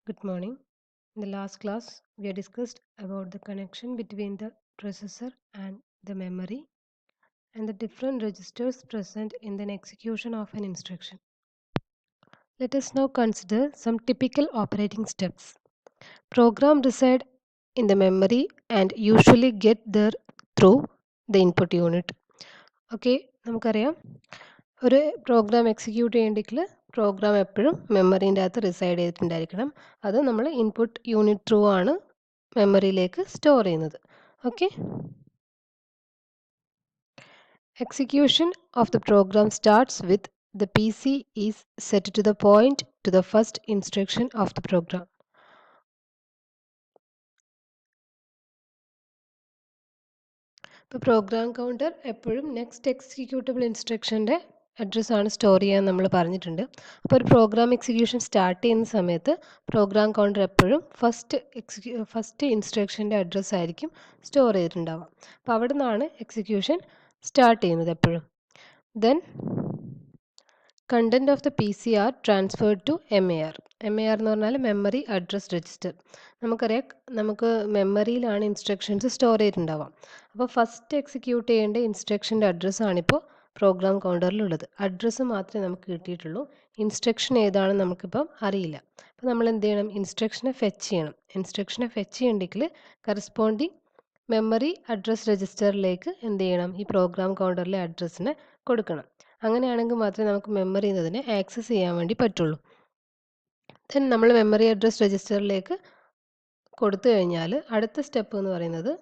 Good morning. In the last class, we have discussed about the connection between the processor and the memory and the different registers present in the execution of an instruction. Let us now consider some typical operating steps. Program reside in the memory and usually get there through the input unit. Okay നമുക്കറിയാം ഒരു program execute ചെയ്യണമെങ്കിൽ programme എപ്പോഴും മെമ്മറീൻ്റെ അകത്ത് reside ചെയ്തിട്ടുണ്ടായിരിക്കണം. അത് നമ്മൾ input unit through ആണ് മെമ്മറിയിലേക്ക് store ചെയ്യുന്നത്. Okay, execution of the program starts with the PC is set to the point to the first instruction of the program. ഇപ്പോൾ പ്രോഗ്രാം കൗണ്ടർ എപ്പോഴും നെക്സ്റ്റ് എക്സിക്യൂട്ടബിൾ ഇൻസ്ട്രക്ഷൻ്റെ അഡ്രസ്സാണ് സ്റ്റോർ ചെയ്യാൻ നമ്മൾ പറഞ്ഞിട്ടുണ്ട്. അപ്പോൾ ഒരു പ്രോഗ്രാം എക്സിക്യൂഷൻ സ്റ്റാർട്ട് ചെയ്യുന്ന സമയത്ത് പ്രോഗ്രാം കൗണ്ടർ എപ്പോഴും ഫസ്റ്റ് ഇൻസ്ട്രക്ഷൻ്റെ അഡ്രസ്സായിരിക്കും സ്റ്റോർ ചെയ്തിട്ടുണ്ടാവുക. അപ്പോൾ അവിടെ നിന്നാണ് എക്സിക്യൂഷൻ സ്റ്റാർട്ട് ചെയ്യുന്നത് എപ്പോഴും. Then content of the PC are transferred to MAR. MAR എന്ന് പറഞ്ഞാൽ മെമ്മറി അഡ്രസ് രജിസ്റ്റർ. നമുക്കറിയാം നമുക്ക് മെമ്മറിയിലാണ് ഇൻസ്ട്രക്ഷൻസ് സ്റ്റോർ ചെയ്തിട്ടുണ്ടാവാം. അപ്പോൾ ഫസ്റ്റ് എക്സിക്യൂട്ട് ചെയ്യേണ്ട ഇൻസ്ട്രക്ഷൻ്റെ അഡ്രസ്സാണിപ്പോൾ പ്രോഗ്രാം കൗണ്ടറിലുള്ളത്. അഡ്രസ്സ് മാത്രമേ നമുക്ക് കിട്ടിയിട്ടുള്ളൂ, ഇൻസ്ട്രക്ഷൻ ഏതാണെന്ന് നമുക്കിപ്പം അറിയില്ല. അപ്പോൾ നമ്മൾ എന്ത് ചെയ്യണം? ഇൻസ്ട്രക്ഷനെ ഫെച്ച് ചെയ്യണം. ഇൻസ്ട്രക്ഷനെ ഫെച്ച് ചെയ്യണമെങ്കിൽ കറസ്പോണ്ടിങ് മെമ്മറി അഡ്രസ് രജിസ്റ്ററിലേക്ക് എന്ത് ചെയ്യണം? ഈ പ്രോഗ്രാം കൗണ്ടറിലെ അഡ്രസ്സിനെ കൊടുക്കണം. അങ്ങനെയാണെങ്കിൽ മാത്രമേ നമുക്ക് മെമ്മറി എന്നതിനെ ആക്സസ് ചെയ്യാൻ വേണ്ടി പറ്റുള്ളൂ. ദെൻ നമ്മൾ മെമ്മറി അഡ്രസ് രജിസ്റ്ററിലേക്ക് കൊടുത്തു കഴിഞ്ഞാൽ അടുത്ത സ്റ്റെപ്പ് എന്ന് പറയുന്നത്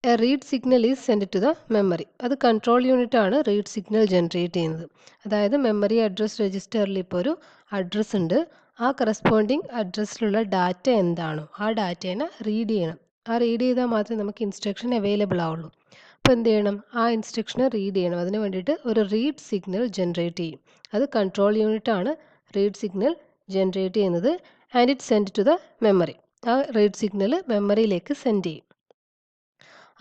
a read signal is send to the memory. അത് കൺട്രോൾ യൂണിറ്റ് ആണ് റീഡ് സിഗ്നൽ ജനറേറ്റ് ചെയ്യുന്നത്. അതായത് മെമ്മറി അഡ്രസ് രജിസ്റ്ററിൽ ഇപ്പോൾ ഒരു അഡ്രസ്സ് ഉണ്ട്. ആ കറസ്പോണ്ടിങ് അഡ്രസ്സിലുള്ള ഡാറ്റ എന്താണോ ആ ഡാറ്റേനെ റീഡ് ചെയ്യണം. ആ റീഡ് ചെയ്താൽ മാത്രമേ നമുക്ക് ഇൻസ്ട്രക്ഷൻ അവൈലബിൾ ആവുള്ളൂ. അപ്പോൾ എന്ത് ചെയ്യണം? ആ ഇൻസ്ട്രക്ഷനെ റീഡ് ചെയ്യണം. അതിന് വേണ്ടിയിട്ട് ഒരു റീഡ് സിഗ്നൽ ജനറേറ്റ് ചെയ്യും. അത് കൺട്രോൾ യൂണിറ്റ് ആണ് റീഡ് സിഗ്നൽ ജനറേറ്റ് ചെയ്യുന്നത്. And it send to the memory. ആ റീഡ് സിഗ്നൽ മെമ്മറിയിലേക്ക് സെൻഡ് ചെയ്യും.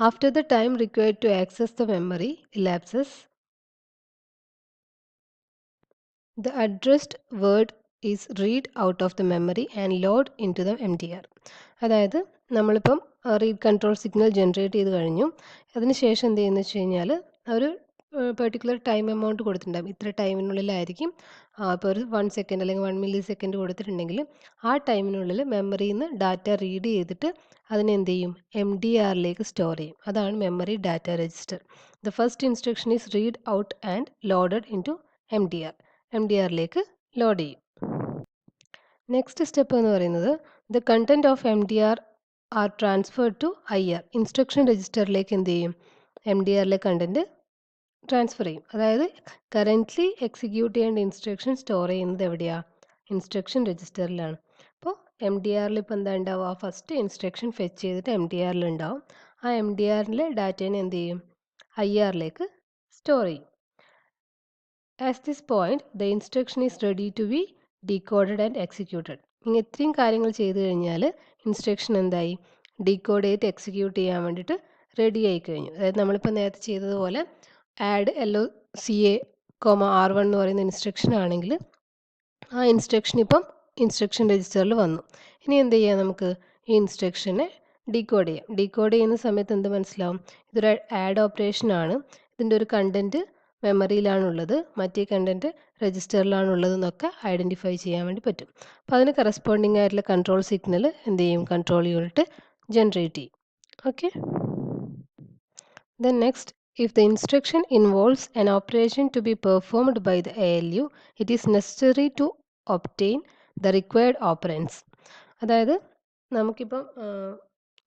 After the time required to access the memory elapses, the addressed word is read out of the memory and load into the MDR. അതായത് നമ്മളിപ്പം read control signal generate ചെയ്ത് കഴിഞ്ഞു. അതിനുശേഷം എന്ത് ചെയ്യുന്നത് വെച്ച് കഴിഞ്ഞാൽ ഒരു പെർട്ടിക്കുലർ ടൈം എമൗണ്ട് കൊടുത്തിട്ടുണ്ടാകും. ഇത്ര ടൈമിനുള്ളിലായിരിക്കും, ഇപ്പോൾ ഒരു 1 സെക്കൻഡ് അല്ലെങ്കിൽ 1 മില്ലി സെക്കൻഡ് കൊടുത്തിട്ടുണ്ടെങ്കിൽ ആ ടൈമിനുള്ളിൽ മെമ്മറിയിൽ നിന്ന് ഡാറ്റ റീഡ് ചെയ്തിട്ട് അതിനെ എന്ത് ചെയ്യും? MDRലേക്ക് സ്റ്റോർ ചെയ്യും. അതാണ് memory data register. The first instruction is read out and loaded into MDR. MDRലേക്ക് ലോഡ് ചെയ്യും. നെക്സ്റ്റ് സ്റ്റെപ്പ് എന്ന് പറയുന്നത് the content of MDR are transferred to IR. Instruction രജിസ്റ്ററിലേക്ക് എന്ത് ചെയ്യും? MDRലെ കണ്ടൻറ് ട്രാൻസ്ഫർ ചെയ്യും. അതായത് കറൻ്റ്ലി എക്സിക്യൂട്ട് ചെയ്യേണ്ട ഇൻസ്ട്രക്ഷൻ സ്റ്റോർ ചെയ്യുന്നത് എവിടെയാണ്? ഇൻസ്ട്രക്ഷൻ രജിസ്റ്ററിലാണ്. അപ്പോൾ MDRൽ ഇപ്പോൾ എന്താ ഉണ്ടാവുക? ഫസ്റ്റ് ഇൻസ്ട്രക്ഷൻ ഫെച്ച് ചെയ്തിട്ട് MDRൽ ഉണ്ടാവും. ആ MDRലെ ഡാറ്റേനെ എന്ത് ചെയ്യും? IRലേക്ക് സ്റ്റോർ ചെയ്യും. At this point, the instruction is ready to be decoded and executed. ഇങ്ങനെ ഇത്രയും കാര്യങ്ങൾ ചെയ്തു കഴിഞ്ഞാൽ ഇൻസ്ട്രക്ഷൻ എന്തായി? ഡീകോഡ് ചെയ്ത് എക്സിക്യൂട്ട് ചെയ്യാൻ വേണ്ടിയിട്ട് റെഡി ആയി കഴിഞ്ഞു. അതായത് നമ്മളിപ്പോൾ നേരത്തെ ചെയ്തതുപോലെ ആഡ് LOCA, R1 എന്ന് പറയുന്ന ഇൻസ്ട്രക്ഷൻ ആണെങ്കിൽ ആ ഇൻസ്ട്രക്ഷൻ ഇപ്പം ഇൻസ്ട്രക്ഷൻ രജിസ്റ്ററിൽ വന്നു. ഇനി എന്ത് ചെയ്യാം? നമുക്ക് ഈ ഇൻസ്ട്രക്ഷനെ ഡീകോഡ് ചെയ്യാം. ഡീകോഡ് ചെയ്യുന്ന സമയത്ത് എന്ത് മനസ്സിലാവും? ഇതൊരു ആഡ് ഓപ്പറേഷൻ ആണ്. ഇതിൻ്റെ ഒരു കണ്ടൻറ്റ് മെമ്മറിയിലാണുള്ളത്, മറ്റേ കണ്ടൻറ്റ് രജിസ്റ്ററിലാണുള്ളത് എന്നൊക്കെ ഐഡൻറ്റിഫൈ ചെയ്യാൻ വേണ്ടി പറ്റും. അപ്പോൾ അതിന് കറസ്പോണ്ടിങ് ആയിട്ടുള്ള കൺട്രോൾ സിഗ്നൽ എന്ത് ചെയ്യും? കൺട്രോൾ യൂണിറ്റ് ജനറേറ്റ് ചെയ്യും. Okay, then next, if the instruction involves an operation to be performed by the ALU, it is necessary to obtain the required operands. അതായത് നമുക്കിപ്പം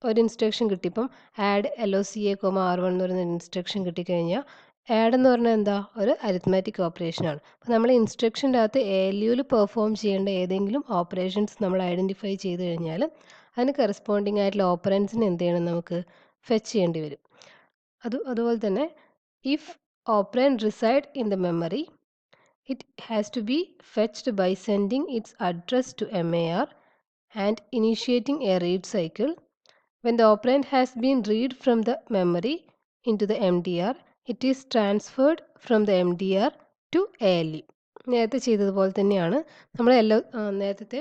ഒരു ഇൻസ്ട്രക്ഷൻ കിട്ടിയപ്പം ആഡ് LOCA, R1 എന്ന് പറയുന്ന instruction കിട്ടിക്കഴിഞ്ഞാൽ add എന്ന് പറഞ്ഞാൽ എന്താ? ഒരു അരിത്മാറ്റിക് ഓപ്പറേഷനാണ്. അപ്പോൾ നമ്മൾ ഇൻസ്ട്രക്ഷൻ്റെ അകത്ത് ALUവിൽ പെർഫോം ചെയ്യേണ്ട ഏതെങ്കിലും ഓപ്പറേഷൻസ് നമ്മൾ ഐഡൻറ്റിഫൈ ചെയ്ത് കഴിഞ്ഞാൽ അതിന് കറസ്പോണ്ടിങ് ആയിട്ടുള്ള ഓപ്പറൻസിന് എന്ത് ചെയ്യണം? നമുക്ക് ഫെച്ച് ചെയ്യേണ്ടി വരും. അതുപോലെ തന്നെ if operand reside in the memory, it has to be fetched by sending its address to MAR and initiating a read cycle. When the operand has been read from the memory into the MDR, it is transferred from the MDR to ALU. നേരത്തെ ചെയ്തതുപോലെ തന്നെയാണ്. നമ്മൾ നേരത്തെ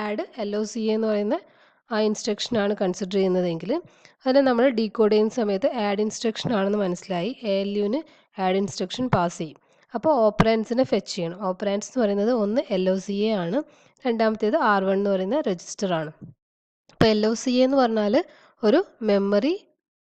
add LOCA എന്ന് പറയുന്ന ആ ഇൻസ്ട്രക്ഷനാണ് consider ചെയ്യുന്നതെങ്കിൽ അതിനെ നമ്മൾ ഡീകോഡ് ചെയ്യുന്ന സമയത്ത് ആഡ് ഇൻസ്ട്രക്ഷൻ ആണെന്ന് മനസ്സിലായി. ALUവിന് ആഡ് ഇൻസ്ട്രക്ഷൻ പാസ് ചെയ്യും. അപ്പോൾ ഓപ്പറാൻഡ്സിനെ ഫെച്ച് ചെയ്യണം. ഓപ്പറാൻഡ്സ് എന്ന് പറയുന്നത് ഒന്ന് LOCA ആണ്, രണ്ടാമത്തേത് R1 എന്ന് പറയുന്ന രജിസ്റ്റർ ആണ്. അപ്പോൾ LOCA എന്ന് പറഞ്ഞാൽ ഒരു മെമ്മറി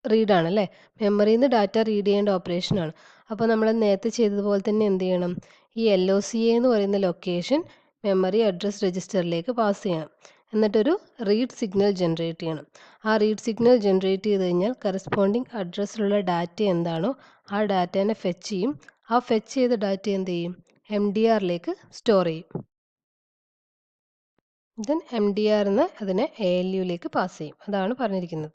റീഡാണ് അല്ലേ, മെമ്മറിയിൽ നിന്ന് ഡാറ്റ റീഡ് ചെയ്യേണ്ട ഓപ്പറേഷനാണ്. അപ്പോൾ നമ്മൾ നേരത്തെ ചെയ്തതുപോലെ തന്നെ എന്ത് ചെയ്യണം, ഈ LOCA എന്ന് പറയുന്ന ലൊക്കേഷൻ മെമ്മറി അഡ്രസ് രജിസ്റ്ററിലേക്ക് പാസ് ചെയ്യണം. എന്നിട്ടൊരു റീഡ് സിഗ്നൽ ജനറേറ്റ് ചെയ്യണം. ആ റീഡ് സിഗ്നൽ ജനറേറ്റ് ചെയ്ത് കഴിഞ്ഞാൽ കറസ്പോണ്ടിങ് അഡ്രസ്സിലുള്ള ഡാറ്റ എന്താണോ ആ ഡാറ്റേനെ ഫെച്ച് ചെയ്യും. ആ ഫെച്ച് ചെയ്ത ഡാറ്റ എന്ത് ചെയ്യും, MDRലേക്ക് സ്റ്റോർ ചെയ്യും. ദെൻ MDR എന്ന് അതിനെ ALUവിലേക്ക് പാസ് ചെയ്യും. അതാണ് പറഞ്ഞിരിക്കുന്നത്.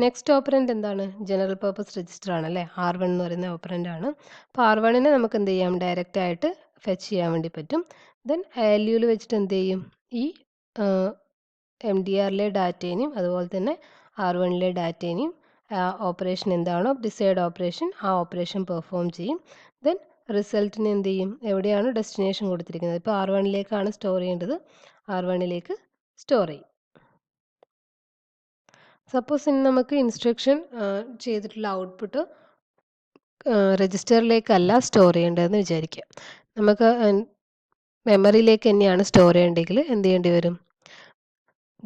നെക്സ്റ്റ് ഓപ്പറൻഡ് എന്താണ്, ജനറൽ പർപ്പസ് രജിസ്റ്റർ ആണ് അല്ലേ, R1 എന്ന് പറയുന്ന ഓപ്പറൻഡ് ആണ്. അപ്പോൾ R1നെ നമുക്ക് എന്ത് ചെയ്യാം, ഡയറക്റ്റ് ആയിട്ട് ഫെച്ച് ചെയ്യാൻ വേണ്ടി പറ്റും. ദെൻ ALUവിൽ വെച്ചിട്ട് എന്ത് ചെയ്യും, ഈ MDRലെ ഡാറ്റേനെയും അതുപോലെ തന്നെ R1ലെ ഡാറ്റേനെയും ഓപ്പറേഷൻ എന്താണോ ഡിസൈഡ് ഓപ്പറേഷൻ, ആ ഓപ്പറേഷൻ പെർഫോം ചെയ്യും. ദെൻ റിസൾട്ടിന് എന്ത് ചെയ്യും, എവിടെയാണ് ഡെസ്റ്റിനേഷൻ കൊടുത്തിരിക്കുന്നത്, ഇപ്പോൾ R1ലേക്കാണ് സ്റ്റോർ ചെയ്യേണ്ടത്, R1ലേക്ക് സ്റ്റോർ ചെയ്യും. സപ്പോസ് ഇനി നമുക്ക് ഇൻസ്ട്രക്ഷൻ ചെയ്തിട്ടുള്ള ഔട്ട്പുട്ട് രജിസ്റ്ററിലേക്കല്ല സ്റ്റോർ ചെയ്യേണ്ടതെന്ന് വിചാരിക്കുക. നമുക്ക് മെമ്മറിയിലേക്ക് തന്നെയാണ് സ്റ്റോർ ചെയ്യേണ്ടതെങ്കിൽ എന്ത് ചെയ്യേണ്ടി വരും,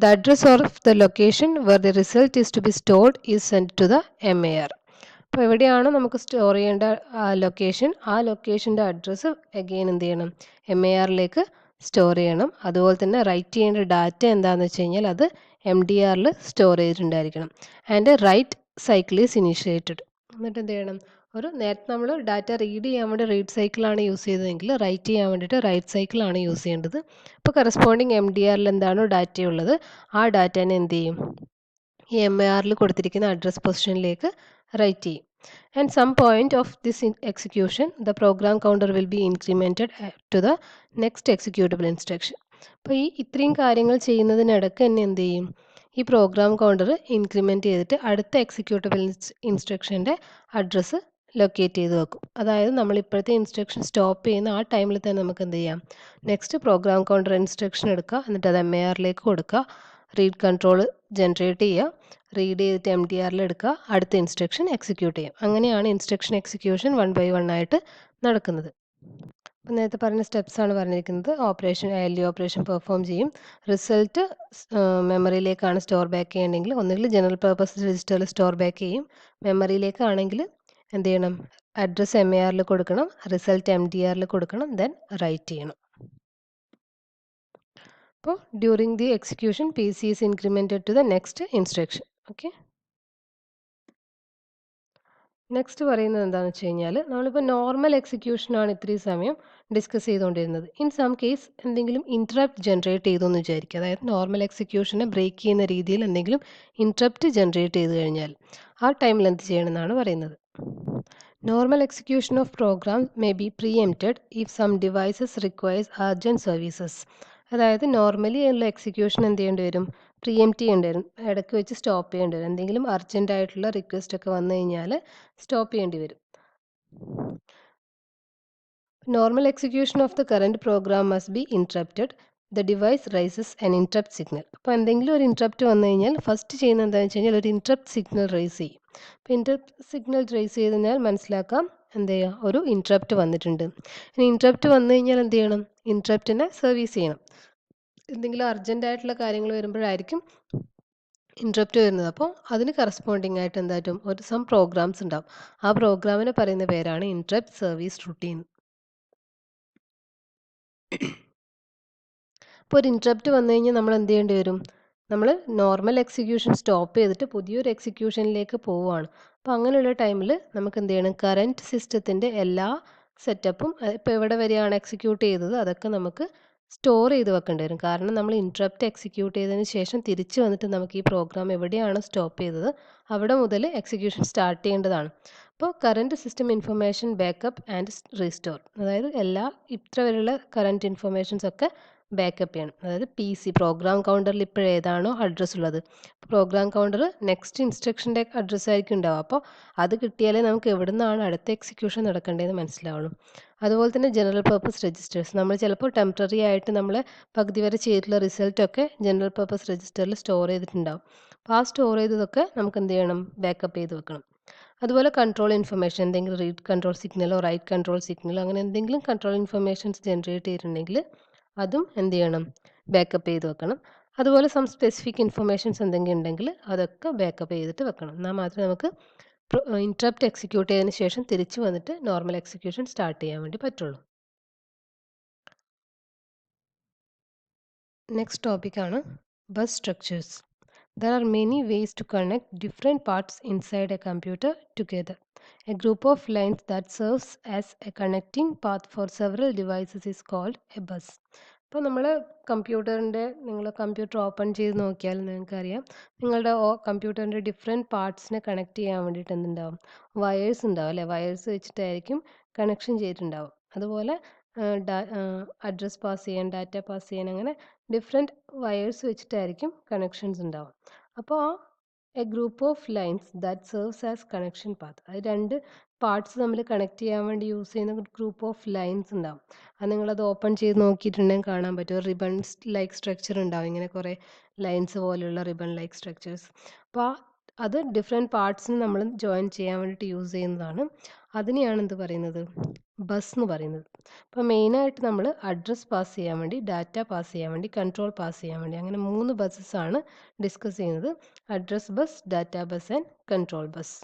the address of the location where the result is to be stored is sent to the MAR. അപ്പോൾ എവിടെയാണോ നമുക്ക് സ്റ്റോർ ചെയ്യേണ്ട ലൊക്കേഷൻ, ആ ലൊക്കേഷൻ്റെ അഡ്രസ്സ് അഗെയിൻ എന്ത് ചെയ്യണം, MARലേക്ക് സ്റ്റോർ ചെയ്യണം. അതുപോലെ തന്നെ റൈറ്റ് ചെയ്യേണ്ട ഡാറ്റ എന്താണെന്ന് വെച്ച് കഴിഞ്ഞാൽ അത് MDRൽ സ്റ്റോർ ചെയ്തിട്ടുണ്ടായിരിക്കണം. And write cycle is initiated. എന്നിട്ട് എന്ത് ചെയ്യണം, നേരത്തെ നമ്മൾ ഡാറ്റ റീഡ് ചെയ്യാൻ വേണ്ടി റീഡ് സൈക്കിളാണ് യൂസ് ചെയ്തതെങ്കിൽ റൈറ്റ് ചെയ്യാൻ വേണ്ടിയിട്ട് റൈറ്റ് സൈക്കിളാണ് യൂസ് ചെയ്യേണ്ടത്. ഇപ്പോൾ കറസ്പോണ്ടിങ് MDRൽ എന്താണോ ഡാറ്റ ഉള്ളത് ആ ഡാറ്റേനെ എന്ത് ചെയ്യും, ഈ MARൽ കൊടുത്തിരിക്കുന്ന അഡ്രസ് പൊസിഷനിലേക്ക് റൈറ്റ് ചെയ്യും. And some point of this execution the program counter will be incremented to the next executable instruction. അപ്പോൾ ഇത്രയും കാര്യങ്ങൾ ചെയ്യുന്നതിനിടയ്ക്ക് തന്നെ എന്ത് ചെയ്യും, ഈ പ്രോഗ്രാം കൗണ്ടർ ഇൻക്രിമെൻറ്റ് ചെയ്തിട്ട് അടുത്ത എക്സിക്യൂട്ടബിൾ ഇൻസ്ട്രക്ഷൻ്റെ അഡ്രസ്സ് ലൊക്കേറ്റ് ചെയ്ത് വെക്കും. അതായത് നമ്മൾ ഇപ്പോഴത്തെ ഇൻസ്ട്രക്ഷൻ സ്റ്റോപ്പ് ചെയ്യുന്ന ആ ടൈമിൽ തന്നെ നമുക്ക് എന്ത് ചെയ്യാം, നെക്സ്റ്റ് പ്രോഗ്രാം കൗണ്ടർ ഇൻസ്ട്രക്ഷൻ എടുക്കുക, എന്നിട്ട് അത് MARലേക്ക് കൊടുക്കുക, റീഡ് കൺട്രോൾ ജനറേറ്റ് ചെയ്യുക, റീഡ് ചെയ്തിട്ട് MDRൽ എടുക്കുക, അടുത്ത ഇൻസ്ട്രക്ഷൻ എക്സിക്യൂട്ട് ചെയ്യാം. അങ്ങനെയാണ് ഇൻസ്ട്രക്ഷൻ എക്സിക്യൂഷൻ 1 by 1 ആയിട്ട് നടക്കുന്നത്. അപ്പോൾ നേരത്തെ പറഞ്ഞ സ്റ്റെപ്സ് ആണ് പറഞ്ഞിരിക്കുന്നത്. ALU ഓപ്പറേഷൻ പെർഫോം ചെയ്യും. റിസൾട്ട് മെമ്മറിയിലേക്കാണ് സ്റ്റോർ ബാക്ക് ചെയ്യണമെങ്കിൽ ഒന്നുകിൽ ജനറൽ പർപ്പസ് രജിസ്റ്ററിൽ സ്റ്റോർ ബാക്ക് ചെയ്യും. മെമ്മറിയിലേക്കാണെങ്കിൽ എന്ത് ചെയ്യണം, അഡ്രസ്സ് MARൽ കൊടുക്കണം, റിസൾട്ട് MDRൽ കൊടുക്കണം, ദെൻ റൈറ്റ് ചെയ്യണം. അപ്പോൾ during the execution PC is incremented to the next instruction. Okay, next പറയുന്നത് എന്താണെന്ന് വെച്ച് കഴിഞ്ഞാൽ നമ്മളിപ്പോൾ നോർമൽ എക്സിക്യൂഷനാണ് ഇത്രയും സമയം ഡിസ്കസ് ചെയ്തുകൊണ്ടിരുന്നത്. ഇൻ സം കേസ് എന്തെങ്കിലും ഇൻട്രപ്റ്റ് ജനറേറ്റ് ചെയ്തു എന്ന് വിചാരിക്കുക. അതായത് നോർമൽ എക്സിക്യൂഷനെ ബ്രേക്ക് ചെയ്യുന്ന രീതിയിൽ എന്തെങ്കിലും ഇൻട്രപ്റ്റ് ജനറേറ്റ് ചെയ്ത് കഴിഞ്ഞാൽ ആ ടൈമിൽ എന്ത് ചെയ്യണമെന്നാണ് പറയുന്നത്. Normal execution of program may be preempted if some devices requires urgent services. അതായത് നോർമലി ഉള്ള എക്സിക്യൂഷൻ എന്ത് ചെയ്യേണ്ടി വരും, പ്രീഎംപ്റ്റ് ചെയ്യേണ്ടി വരും, ഇടയ്ക്ക് വെച്ച് സ്റ്റോപ്പ് ചെയ്യേണ്ടി വരും. എന്തെങ്കിലും അർജൻറ്റ് ആയിട്ടുള്ള റിക്വസ്റ്റ് ഒക്കെ വന്നു കഴിഞ്ഞാൽ സ്റ്റോപ്പ് ചെയ്യേണ്ടി വരും. Normal execution of the current program must be interrupted. The device raises an interrupt signal. അപ്പോൾ എന്തെങ്കിലും ഒരു ഇൻട്രപ്റ്റ് വന്നു കഴിഞ്ഞാൽ ഫസ്റ്റ് ചെയ്യുന്നത് എന്താണെന്ന് വെച്ച് കഴിഞ്ഞാൽ ഒരു ഇൻട്രപ്റ്റ് സിഗ്നൽ റൈസ് ചെയ്യും. അപ്പോൾ ഇൻട്രപ്റ്റ് സിഗ്നൽ റൈസ് ചെയ്ത് കഴിഞ്ഞാൽ മനസ്സിലാക്കാം എന്ത് ചെയ്യുക, ഒരു ഇൻട്രപ്റ്റ് വന്നിട്ടുണ്ട്. ഇനി ഇൻട്രപ്റ്റ് വന്നു കഴിഞ്ഞാൽ എന്ത് ചെയ്യണം, ഇൻട്രപ്റ്റിനെ സർവീസ് ചെയ്യണം. എന്തെങ്കിലും അർജൻറ്റ് ആയിട്ടുള്ള കാര്യങ്ങൾ വരുമ്പോഴായിരിക്കും ഇൻട്രപ്റ്റ് വരുന്നത്. അപ്പോൾ അതിന് കറസ്പോണ്ടിങ് ആയിട്ട് എന്തായിട്ടും സം പ്രോഗ്രാംസ് ഉണ്ടാവും. ആ പ്രോഗ്രാമിനെ പറയുന്ന പേരാണ് ഇൻട്രപ്റ്റ് സർവീസ് റുട്ടീൻ. അപ്പോൾ ഒരു ഇൻട്രപ്റ്റ് വന്നു കഴിഞ്ഞാൽ നമ്മൾ എന്ത് ചെയ്യേണ്ടി വരും, നമ്മൾ നോർമൽ എക്സിക്യൂഷൻ സ്റ്റോപ്പ് ചെയ്തിട്ട് പുതിയൊരു എക്സിക്യൂഷനിലേക്ക് പോവുകയാണ്. അപ്പോൾ അങ്ങനെയുള്ള ടൈമിൽ നമുക്ക് എന്ത് ചെയ്യണം, കറൻറ്റ് സിസ്റ്റത്തിൻ്റെ എല്ലാ സെറ്റപ്പും ഇപ്പോൾ എവിടെ വരെയാണ് എക്സിക്യൂട്ട് ചെയ്തത് അതൊക്കെ നമുക്ക് സ്റ്റോർ ചെയ്ത് വെക്കേണ്ടി വരും. കാരണം നമ്മൾ ഇൻട്രപ്റ്റ് എക്സിക്യൂട്ട് ചെയ്തതിന് ശേഷം തിരിച്ച് വന്നിട്ട് നമുക്ക് ഈ പ്രോഗ്രാം എവിടെയാണ് സ്റ്റോപ്പ് ചെയ്തത് അവിടെ മുതൽ എക്സിക്യൂഷൻ സ്റ്റാർട്ട് ചെയ്യേണ്ടതാണ്. അപ്പോൾ current system information backup and restore, അതായത് എല്ലാ ഇത്ര വരെയുള്ള കറൻറ്റ് ഇൻഫർമേഷൻസ് ഒക്കെ ബാക്കപ്പ് ചെയ്യണം. അതായത് PC പ്രോഗ്രാം കൗണ്ടറിൽ ഇപ്പോൾ ഏതാണോ അഡ്രസ്സ് ഉള്ളത്, പ്രോഗ്രാം കൗണ്ടർ നെക്സ്റ്റ് ഇൻസ്ട്രക്ഷൻ്റെ അഡ്രസ്സ് ആയിരിക്കും ഉണ്ടാവുക. അപ്പോൾ അത് കിട്ടിയാലേ നമുക്ക് എവിടെ നിന്നാണ് അടുത്ത എക്സിക്യൂഷൻ നടക്കേണ്ടതെന്ന് മനസ്സിലാവുള്ളൂ. അതുപോലെ തന്നെ ജനറൽ പർപ്പസ് രജിസ്റ്റേഴ്സ്, നമ്മൾ ചിലപ്പോൾ ടെമ്പററി ആയിട്ട് നമ്മൾ പകുതി വരെ ചെയ്തിട്ടുള്ള റിസൾട്ടൊക്കെ ജനറൽ പർപ്പസ് രജിസ്റ്ററിൽ സ്റ്റോർ ചെയ്തിട്ടുണ്ടാവും. അപ്പോൾ ആ സ്റ്റോർ ചെയ്തതൊക്കെ നമുക്ക് എന്ത് ചെയ്യണം, ബാക്കപ്പ് ചെയ്ത് വെക്കണം. അതുപോലെ കൺട്രോൾ ഇൻഫർമേഷൻ, എന്തെങ്കിലും റീഡ് കൺട്രോൾ സിഗ്നലോ റൈറ്റ് കൺട്രോൾ സിഗ്നലോ അങ്ങനെ എന്തെങ്കിലും കൺട്രോൾ ഇൻഫർമേഷൻസ് ജനറേറ്റ് ചെയ്തിട്ടുണ്ടെങ്കിൽ അതും എന്ത് ചെയ്യണം, ബാക്കപ്പ് ചെയ്ത് വെക്കണം. അതുപോലെ സ്പെസിഫിക് ഇൻഫർമേഷൻസ് എന്തെങ്കിലും ഉണ്ടെങ്കിൽ അതൊക്കെ ബാക്കപ്പ് ചെയ്തിട്ട് വെക്കണം. എന്നാൽ മാത്രമേ നമുക്ക് ഇൻട്രപ്റ്റ് എക്സിക്യൂട്ട് ചെയ്തതിന് ശേഷം തിരിച്ചു വന്നിട്ട് നോർമൽ എക്സിക്യൂഷൻ സ്റ്റാർട്ട് ചെയ്യാൻ വേണ്ടി പറ്റുള്ളൂ. നെക്സ്റ്റ് ടോപ്പിക്കാണ് bus structures. There are many ways to connect different parts inside a computer together. A group of lines that serves as a connecting path for several devices is called a bus. ഇപ്പോൾ നമ്മൾ നിങ്ങൾ computer open ചെയ്ത് നോക്കിയാൽ നിങ്ങൾക്കറിയാം, നിങ്ങളുടെ കമ്പ്യൂട്ടറിൻ്റെ different പാർട്സിനെ connect ചെയ്യാൻ വേണ്ടിയിട്ട് എന്തുണ്ടാവും, വയേഴ്സ് ഉണ്ടാവും അല്ലേ. വയേഴ്സ് വെച്ചിട്ടായിരിക്കും കണക്ഷൻ ചെയ്തിട്ടുണ്ടാവും. അതുപോലെ അഡ്രസ് പാസ് ചെയ്യാൻ, ഡാറ്റ പാസ് ചെയ്യാൻ, അങ്ങനെ ഡിഫറെൻറ്റ് വയേഴ്സ് വെച്ചിട്ടായിരിക്കും കണക്ഷൻസ് ഉണ്ടാവും. അപ്പോൾ A group of lines that serves as connection path, അത് രണ്ട് പാർട്സ് തമ്മിൽ കണക്ട് ചെയ്യാൻ വേണ്ടി യൂസ് ചെയ്യുന്ന ഗ്രൂപ്പ് ഓഫ് ലൈൻസ് ഉണ്ടാവും. അത് നിങ്ങളത് ഓപ്പൺ ചെയ്ത് നോക്കിയിട്ടുണ്ടെങ്കിൽ കാണാൻ പറ്റും. റിബൺസ് ലൈക്ക് സ്ട്രക്ചർ ഉണ്ടാവും, ഇങ്ങനെ കുറേ ലൈൻസ് പോലെയുള്ള റിബൺ ലൈക്ക് സ്ട്രക്ചേഴ്സ്. അപ്പോൾ അത് ഡിഫറെൻറ്റ് പാർട്സിന് നമ്മൾ ജോയിൻ ചെയ്യാൻ വേണ്ടിയിട്ട് യൂസ് ചെയ്യുന്നതാണ്. അതിനെയാണ് എന്ത് പറയുന്നത്, ബസ് എന്ന് പറയുന്നത്. അപ്പോൾ മെയിനായിട്ട് നമ്മൾ അഡ്രസ് പാസ് ചെയ്യാൻ വേണ്ടി, ഡാറ്റ പാസ് ചെയ്യാൻ വേണ്ടി, കൺട്രോൾ പാസ് ചെയ്യാൻ വേണ്ടി, അങ്ങനെ 3 ബസ്സസാണ് ഡിസ്കസ് ചെയ്യുന്നത്. Address bus, data bus and control bus.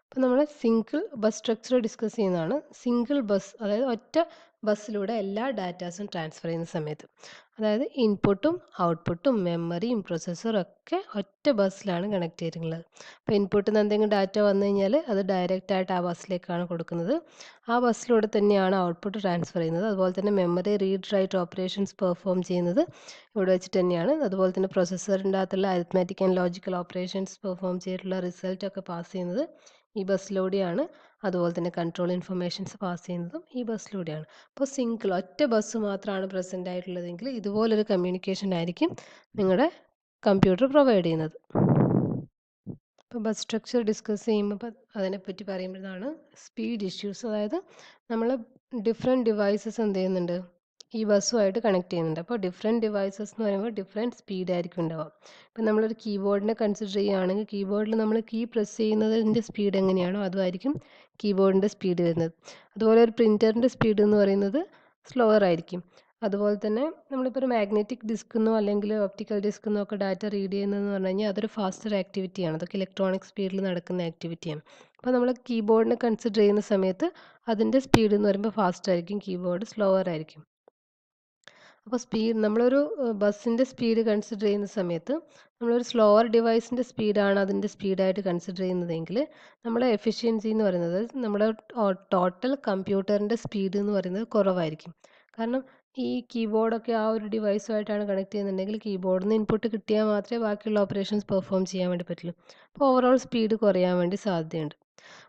അപ്പോൾ നമ്മൾ സിംഗിൾ ബസ് സ്ട്രക്ചർ ഡിസ്കസ് ചെയ്യുന്നതാണ്. സിംഗിൾ ബസ്, അതായത് ഒറ്റ ബസ്സിലൂടെ എല്ലാ ഡാറ്റാസും ട്രാൻസ്ഫർ ചെയ്യുന്ന സമയത്ത്, അതായത് ഇൻപുട്ടും ഔട്ട്പുട്ടും മെമ്മറിയും പ്രൊസസ്സറും ഒക്കെ ഒറ്റ ബസ്സിലാണ് കണക്ട് ചെയ്തിട്ടുള്ളത്. അപ്പോൾ ഇൻപുട്ടിൽ നിന്ന് എന്തെങ്കിലും ഡാറ്റ വന്നു കഴിഞ്ഞാൽ അത് ഡയറക്റ്റായിട്ട് ആ ബസ്സിലേക്കാണ് കൊടുക്കുന്നത്. ആ ബസ്സിലൂടെ തന്നെയാണ് ഔട്ട്പുട്ട് ട്രാൻസ്ഫർ ചെയ്യുന്നത്. അതുപോലെ തന്നെ memory read write operations perform ചെയ്യുന്നത് ഇവിടെ വെച്ചിട്ട് തന്നെയാണ്. അതുപോലെ തന്നെ പ്രൊസസ്സറിൻ്റെ അകത്തുള്ള arithmetic and logical operations perform ചെയ്തിട്ടുള്ള റിസൾട്ടൊക്കെ പാസ് ചെയ്യുന്നത് ഈ ബസ്സിലൂടെയാണ്. അതുപോലെ തന്നെ കൺട്രോൾ ഇൻഫർമേഷൻസ് പാസ് ചെയ്യുന്നതും ഈ ബസ്സിലൂടെയാണ്. അപ്പോൾ സിംഗിൾ ഒറ്റ ബസ് മാത്രമാണ് പ്രസൻ്റ് ആയിട്ടുള്ളതെങ്കിൽ ഇതുപോലൊരു കമ്മ്യൂണിക്കേഷൻ ആയിരിക്കും നിങ്ങളുടെ കമ്പ്യൂട്ടർ പ്രൊവൈഡ് ചെയ്യുന്നത്. ഇപ്പോൾ ബസ് സ്ട്രക്ചർ ഡിസ്കസ് ചെയ്യുമ്പോൾ അതിനെപ്പറ്റി പറയുമ്പോഴാണ് സ്പീഡ് ഇഷ്യൂസ്. അതായത് നമ്മൾ ഡിഫറെൻറ്റ് ഡിവൈസസ് എന്ത് ചെയ്യുന്നുണ്ട്, ഈ ബസ്സുമായിട്ട് കണക്ട് ചെയ്യുന്നുണ്ട്. അപ്പോൾ ഡിഫറെൻറ്റ് ഡിവൈസസ് എന്ന് പറയുമ്പോൾ ഡിഫറെൻറ്റ് സ്പീഡായിരിക്കും ഉണ്ടാവുക. ഇപ്പം നമ്മളൊരു കീബോർഡിനെ കൺസിഡർ ചെയ്യുകയാണെങ്കിൽ കീബോർഡിൽ നമ്മൾ കീ പ്രസ് ചെയ്യുന്നതിൻ്റെ സ്പീഡ് എങ്ങനെയാണോ അതുമായിരിക്കും കീബോർഡിൻ്റെ സ്പീഡ് വരുന്നത്. അതുപോലെ ഒരു പ്രിൻറ്ററിൻ്റെ സ്പീഡ് എന്ന് പറയുന്നത് സ്ലോവർ ആയിരിക്കും. അതുപോലെ തന്നെ നമ്മളിപ്പോൾ ഒരു മാഗ്നറ്റിക് ഡിസ്കെന്നോ അല്ലെങ്കിൽ ഒപ്റ്റിക്കൽ ഡിസ്കെന്നോ ഒക്കെ ഡാറ്റ റീഡ് ചെയ്യുന്നതെന്ന് പറഞ്ഞു കഴിഞ്ഞാൽ അതൊരു ഫാസ്റ്റർ ആക്ടിവിറ്റിയാണ്. അതൊക്കെ ഇലക്ട്രോണിക് സ്പീഡിൽ നടക്കുന്ന ആക്ടിവിറ്റിയാണ്. അപ്പോൾ നമ്മൾ കീബോർഡിനെ കൺസിഡർ ചെയ്യുന്ന സമയത്ത് അതിൻ്റെ സ്പീഡ് എന്ന് പറയുമ്പോൾ ഫാസ്റ്റ് ആയിരിക്കും, കീബോർഡ് സ്ലോവർ ആയിരിക്കും. അപ്പോൾ നമ്മളൊരു ബസ്സിൻ്റെ സ്പീഡ് കൺസിഡർ ചെയ്യുന്ന സമയത്ത് നമ്മളൊരു സ്ലോവർ ഡിവൈസിൻ്റെ സ്പീഡാണ് അതിൻ്റെ സ്പീഡായിട്ട് കൺസിഡർ ചെയ്യുന്നതെങ്കിൽ നമ്മുടെ എഫിഷ്യൻസി എന്ന് പറയുന്നത്, നമ്മുടെ ടോട്ടൽ കമ്പ്യൂട്ടറിൻ്റെ സ്പീഡ് എന്ന് പറയുന്നത് കുറവായിരിക്കും. കാരണം ഈ കീബോർഡൊക്കെ ആ ഒരു ഡിവൈസുമായിട്ടാണ് കണക്ട് ചെയ്യുന്നുണ്ടെങ്കിൽ കീബോർഡിൽ നിന്ന് ഇൻപുട്ട് കിട്ടിയാൽ മാത്രമേ ബാക്കിയുള്ള ഓപ്പറേഷൻസ് പെർഫോം ചെയ്യാൻ വേണ്ടി പറ്റുള്ളൂ. അപ്പോൾ ഓവറോൾ സ്പീഡ് കുറയാൻ വേണ്ടി സാധ്യതയുണ്ട്.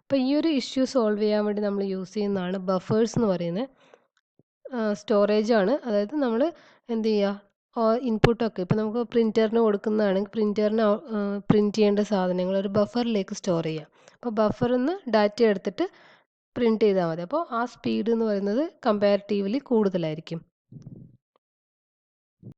അപ്പോൾ ഈ ഒരു ഇഷ്യൂ സോൾവ് ചെയ്യാൻ വേണ്ടി നമ്മൾ യൂസ് ചെയ്യുന്നതാണ് ബഫേഴ്സ് എന്ന് പറയുന്നത്. സ്റ്റോറേജ് ആണ്. അതായത് നമ്മൾ എന്ത് ചെയ്യുക, ഇൻപുട്ടൊക്കെ ഇപ്പോൾ നമുക്ക് പ്രിൻറ്ററിന് കൊടുക്കുന്നതാണെങ്കിൽ പ്രിൻറ്ററിന് പ്രിൻറ്റ് ചെയ്യേണ്ട സാധനങ്ങൾ ഒരു ബഫറിലേക്ക് സ്റ്റോർ ചെയ്യുക. അപ്പോൾ ബഫറിൽ നിന്ന് ഡാറ്റ എടുത്തിട്ട് പ്രിൻറ്റ് ചെയ്താൽ മതി. അപ്പോൾ ആ സ്പീഡ് എന്ന് പറയുന്നത് കമ്പാരിറ്റീവ്ലി കൂടുതലായിരിക്കും.